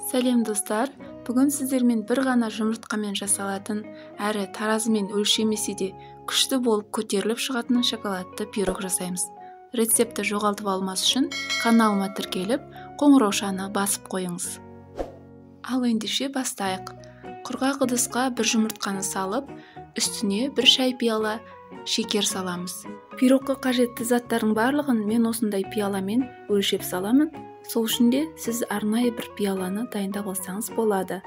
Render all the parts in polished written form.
Сәлем достар, бүгін сіздермен бір ғана жұмыртқамен жасалатын, әрі таразымен өлшемесе де күшті болып көтеріліп шығатын шоколадты пирог жасаймыз. Рецепті жоғалтып алмас үшін каналыма тіркеліп, қоңыраушаны басып қойыңыз. Ал ендеше бастайық. Құрғақ ыдысқа бір жұмыртқаны салып, үстіне бір шай пиала шекер саламыз. Пирогқа қажетті заттардың барлығын мен осындай пиаламен өлшеп саламын. Сол үшін де сіз арнайы бір пиаланы дайындап алсаңыз болады.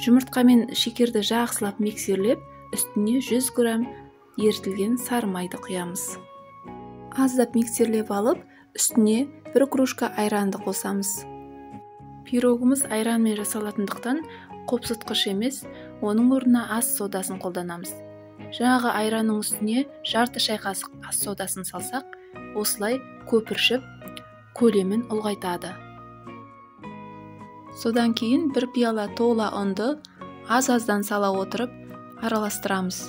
Жұмыртқа мен шекерді жақсылап миксерлеп, үстіне 100 грамм ерітілген сары майды құямыз. Аздап миксерлеп алып, үстіне бір кружка айранды қосамыз. Пирогымыз айранмен жасалатындықтан қопсытқыш емес, оның орнына ас содасын қолданамыз. Жаңағы айранның үстіне жарты шай қасық ас содасын салсақ, осылай көпіршіп, көлемін ұлғайтады. Содан кейін бір пиала тола ұнды аз-аздан сала отырып араластырамыз.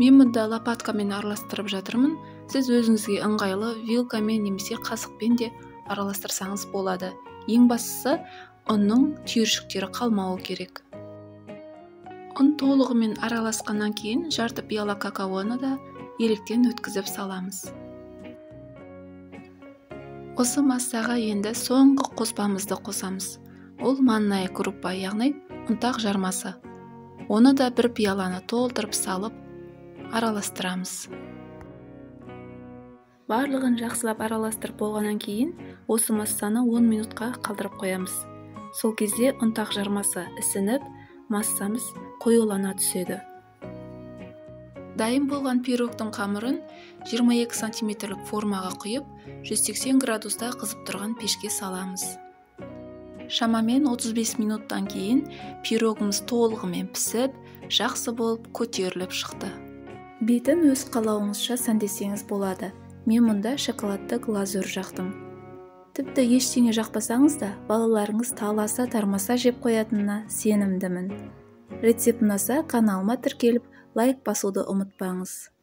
Мен мұнда лопаткамен араластырып жатырмын. Сіз өзіңізге ыңғайлы вилкамен немесе қасықпен де араластырсаңыз болады. Ең бастысы ұнның түйіршіктері қалмауы керек. Ұн толығымен араласқаннан кейін жарты пиала какаоны да електен өткізіп саламыз. Осы массаға енді соңғы қоспамызды қосамыз. Ол манная крупа, яғни ұнтақ жармасы. Оны да бір пиаланы толтырып салып, араластырамыз. Барлығын жақсылап араластырып болғаннан кейін, осы массаны 10 минутқа қалдырып қоямыз. Сол кезде ұнтақ жармасы ісініп, массамыз қоюлана түседі. Дайын болған пирогтың қамырын 22 сантиметрлік формаға құйып, 180 градуста қызып тұрған пешке саламыз. Шамамен 35 минуттан кейін пирогымыз толығымен пісіп, жақсы болып көтеріліп шықты. Бетін өз қалауыңызша сәндесеңіз болады. Мен мұнда шоколадты глазур жақтым. Тіпті ештеңе жақпасаңыз да, балаларыңыз таласа тармаса жеп қоятынына сенімдімін. Рецепт ұнаса, каналыма тіркеліп, лайк басуды ұмытпаңыз.